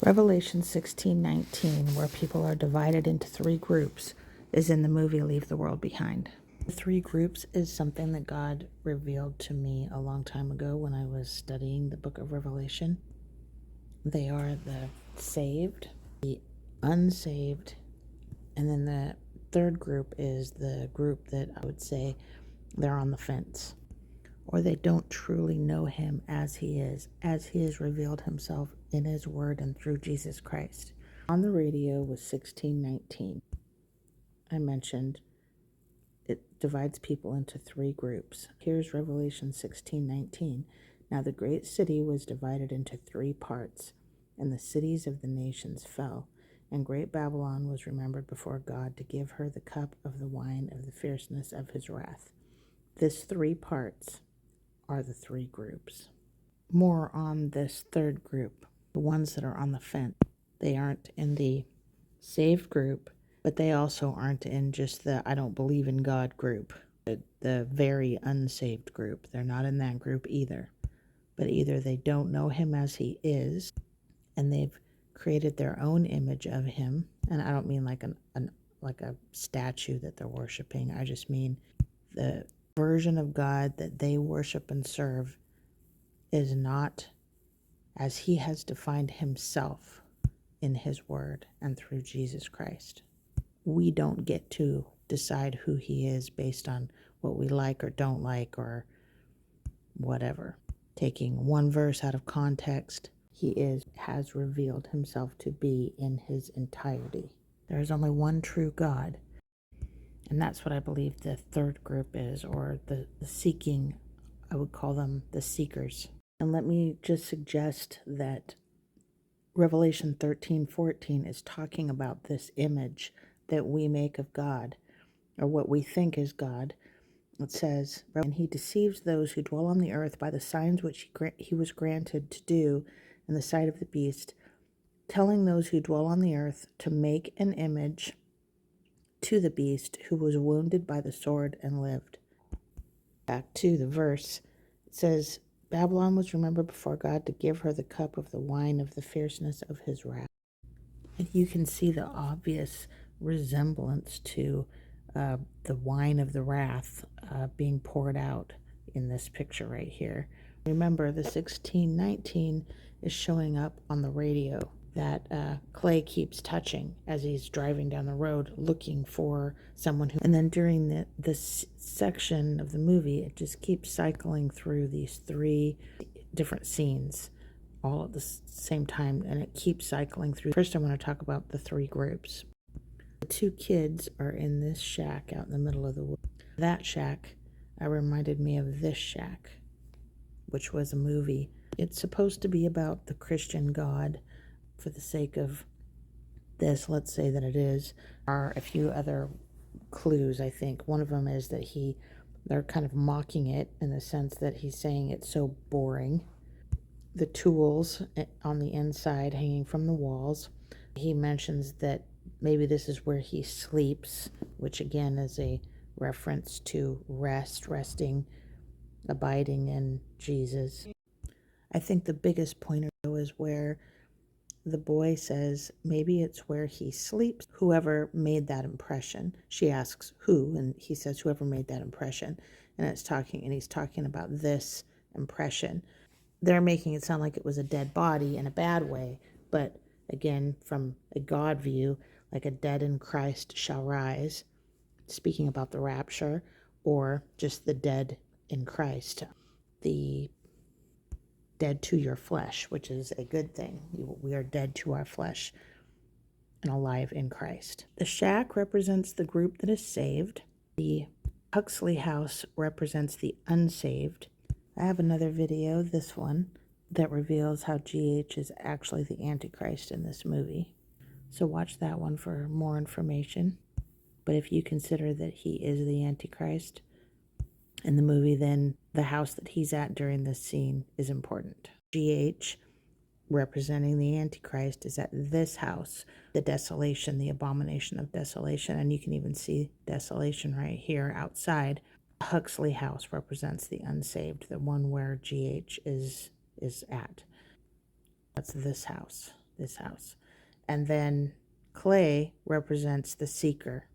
Revelation 16:19, where people are divided into three groups, is in the movie Leave the World Behind. The three groups is something that God revealed to me a long time ago when I was studying the book of Revelation. They are the saved, the unsaved, and then the third group is the group that I would say they're on the fence, or they don't truly know him as he has revealed himself in his word and through Jesus Christ. On the radio was 1619. I mentioned it divides people into three groups. Here's Revelation 16:19. Now the great city was divided into three parts, and the cities of the nations fell. And great Babylon was remembered before God to give her the cup of the wine of the fierceness of his wrath. This three parts are the three groups. More on this third group, the ones that are on the fence. They aren't in the saved group, but they also aren't in just the I don't believe in God group, the very unsaved group. They're not in that group either. But either they don't know him as he is, and they've created their own image of him. And I don't mean like like a statue that they're worshiping. I just mean the version of God that they worship and serve is not as he has defined himself in his word and through Jesus Christ. We don't get to decide who he is based on what we like or don't like or whatever. Taking one verse out of context, he has revealed himself to be in his entirety. There is only one true God, and that's what I believe the third group is, or the seeking. I would call them the seekers. And let me just suggest that Revelation 13:14 is talking about this image that we make of God, or what we think is God. It says, and he deceives those who dwell on the earth by the signs which he was granted to do in the sight of the beast, telling those who dwell on the earth to make an image to the beast who was wounded by the sword and lived. Back to the verse, it says, Babylon was remembered before God to give her the cup of the wine of the fierceness of his wrath. And you can see the obvious resemblance to the wine of the wrath being poured out in this picture right here. Remember, the 1619 is showing up on the radio that Clay keeps touching as he's driving down the road looking for someone who, and then during this section of the movie, it just keeps cycling through these three different scenes all at the same time, and it keeps cycling through. First, I want to talk about the three groups. The two kids are in this shack out in the middle of the woods. That shack reminded me of this shack, which was a movie. It's supposed to be about the Christian God. For the sake of this, let's say that it is. There are a few other clues, I think. One of them is that they're kind of mocking it in the sense that he's saying it's so boring. The tools on the inside hanging from the walls. He mentions that maybe this is where he sleeps, which again is a reference to resting, abiding in Jesus. I think the biggest pointer is where the boy says maybe it's where he sleeps. Whoever made that impression. She asks who, and he says whoever made that impression. And he's talking about this impression. They're making it sound like it was a dead body in a bad way, but again, from a God view, like a dead in Christ shall rise, speaking about the rapture, or just the dead in Christ, the dead to your flesh, which is a good thing. We are dead to our flesh and alive in Christ. The shack represents the group that is saved. The Huxley house represents the unsaved. I have another video, this one, that reveals how GH is actually the Antichrist in this movie. So watch that one for more information. But if you consider that he is the Antichrist in the movie, then the house that he's at during this scene is important. GH, representing the Antichrist, is at this house, the desolation, the abomination of desolation. And you can even see desolation right here outside. Huxley house represents the unsaved, the one where GH is at. That's this house. this house. And then clay represents the seeker.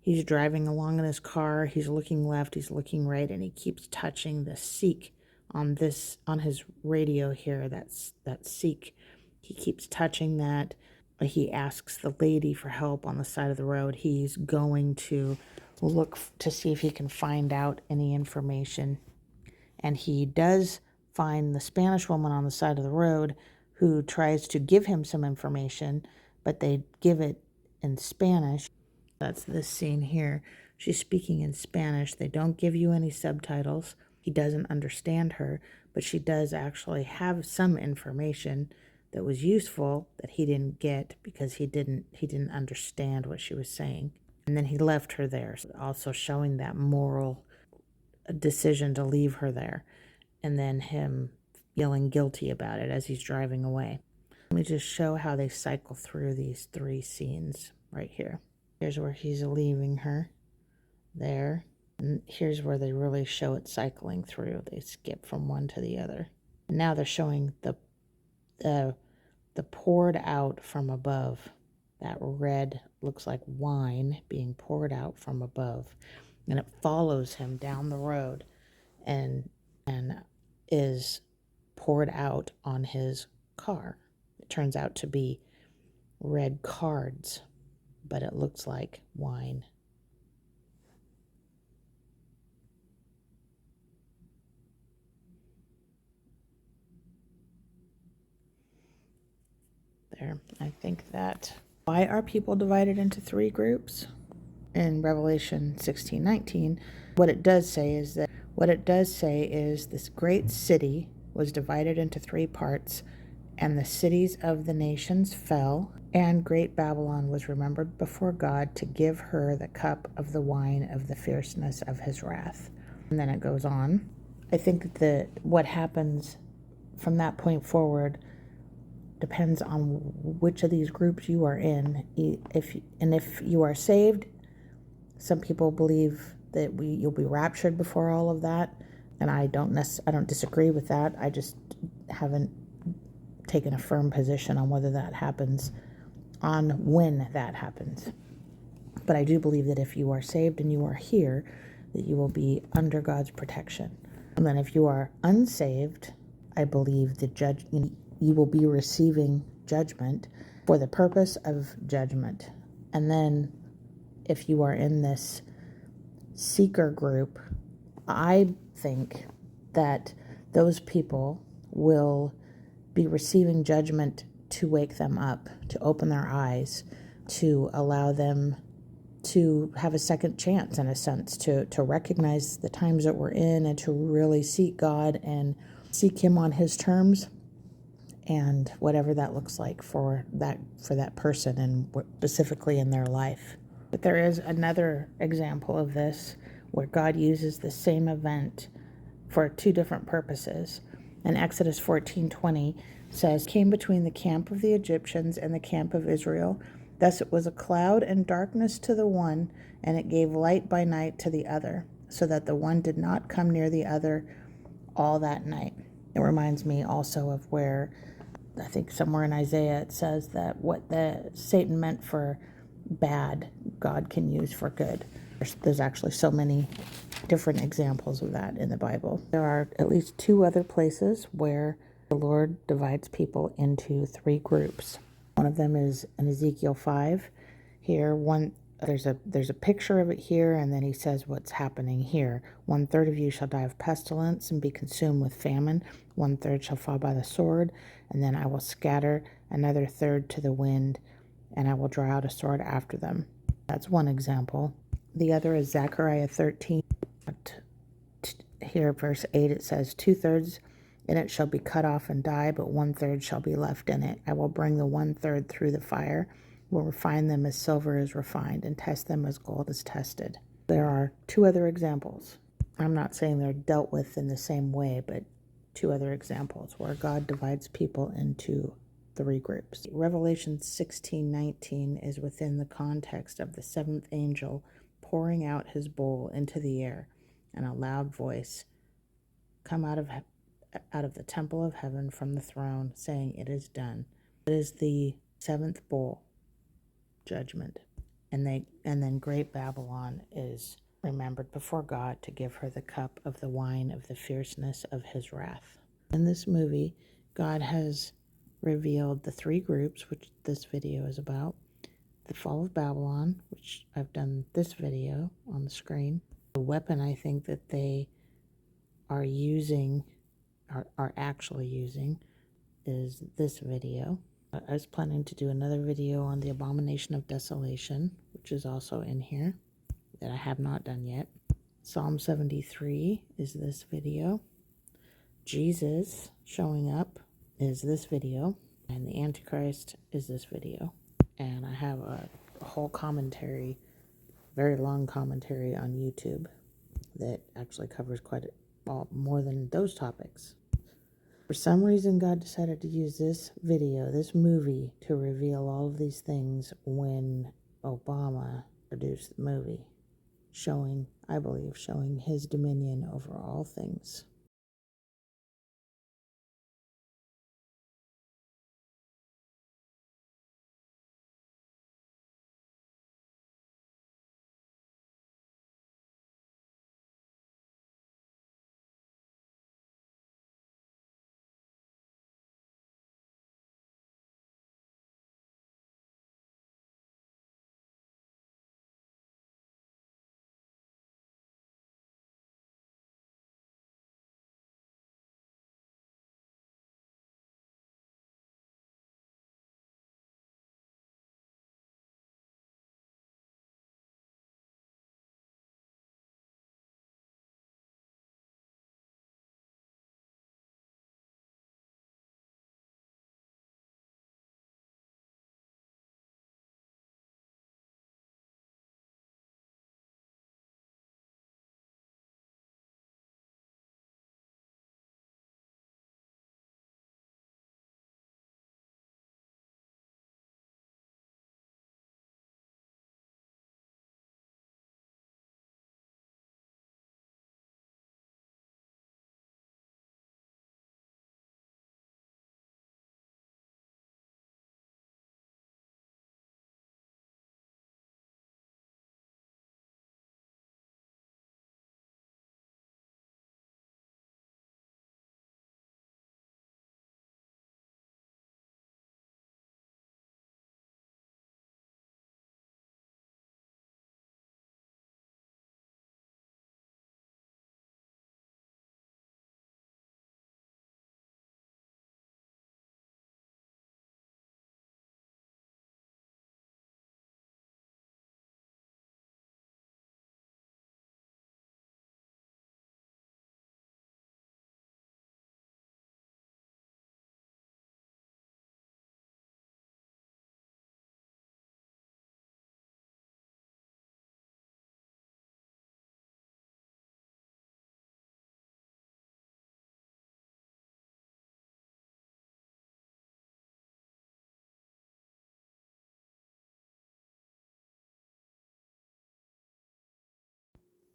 He's driving along in his car, he's looking left, he's looking right, and he keeps touching the seek on his radio here. That's that seek. He keeps touching that. He asks the lady for help on the side of the road. He's going to look to see if he can find out any information. And he does find the Spanish woman on the side of the road who tries to give him some information, but they give it in Spanish. That's this scene here. She's speaking in Spanish. They don't give you any subtitles. He doesn't understand her, but she does actually have some information that was useful that he didn't get because he didn't understand what she was saying. And then he left her there, also showing that moral decision to leave her there, and then him feeling guilty about it as he's driving away. Let me just show how they cycle through these three scenes right here. Here's where he's leaving her there. And here's where they really show it cycling through. They skip from one to the other. And now they're showing the poured out from above. That red looks like wine being poured out from above. And it follows him down the road and is poured out on his car. It turns out to be red cards, but it looks like wine. There, I think that. Why are people divided into three groups? In Revelation 16:19, what it does say is this great city was divided into three parts, and the cities of the nations fell, and great Babylon was remembered before God to give her the cup of the wine of the fierceness of his wrath. And then it goes on. I think that what happens from that point forward depends on which of these groups you are in. If you are saved, some people believe that you'll be raptured before all of that, and I don't disagree with that. I just haven't taken a firm position on whether that happens, on when that happens. But I do believe that if you are saved and you are here, that you will be under God's protection. And then if you are unsaved, I believe you will be receiving judgment for the purpose of judgment. And then if you are in this seeker group, I think that those people will be receiving judgment to wake them up, to open their eyes, to allow them to have a second chance, in a sense, to recognize the times that we're in and to really seek God and seek him on his terms, and whatever that looks like for that person and specifically in their life. But there is another example of this where God uses the same event for two different purposes. And Exodus 14:20 says, "Came between the camp of the Egyptians and the camp of Israel. Thus it was a cloud and darkness to the one, and it gave light by night to the other, so that the one did not come near the other all that night." It reminds me also of where, I think somewhere in Isaiah, it says that what the Satan meant for bad, God can use for good. There's actually so many different examples of that in the Bible. There are at least two other places where the Lord divides people into three groups. One of them is in Ezekiel 5. Here, there's a picture of it here, and then he says what's happening here. 1/3 of you shall die of pestilence and be consumed with famine. 1/3 shall fall by the sword, and then I will scatter another third to the wind, and I will draw out a sword after them. That's one example. The other is Zechariah 13. Here, verse 8, it says, 2/3 in it shall be cut off and die, but 1/3 shall be left in it. I will bring the 1/3 through the fire, will refine them as silver is refined, and test them as gold is tested. There are two other examples. I'm not saying they're dealt with in the same way, but two other examples where God divides people into three groups. Revelation 16:19 is within the context of the seventh angel pouring out his bowl into the air, and a loud voice come out of the temple of heaven from the throne, saying, "It is done." It is the seventh bowl judgment. And then great Babylon is remembered before God to give her the cup of the wine of the fierceness of his wrath. In this movie, God has revealed the three groups, which this video is about, the fall of Babylon, which I've done this video on the screen. The weapon I think that they are using, are actually using, is this video. I was planning to do another video on the abomination of desolation, which is also in here, that I have not done yet. Psalm 73 is this video. Jesus showing up is this video. And the Antichrist is this video. And I have a whole commentary, very long commentary on YouTube that actually covers quite more than those topics. For some reason, God decided to use this video, this movie, to reveal all of these things when Obama produced the movie, showing, I believe, showing his dominion over all things.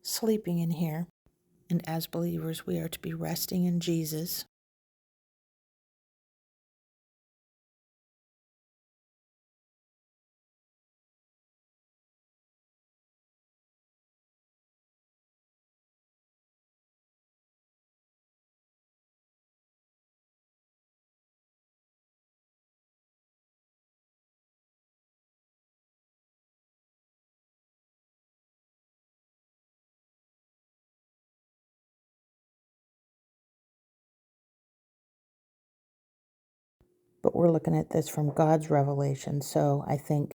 Sleeping in here, and as believers, we are to be resting in Jesus. But we're looking at this from God's revelation, so I think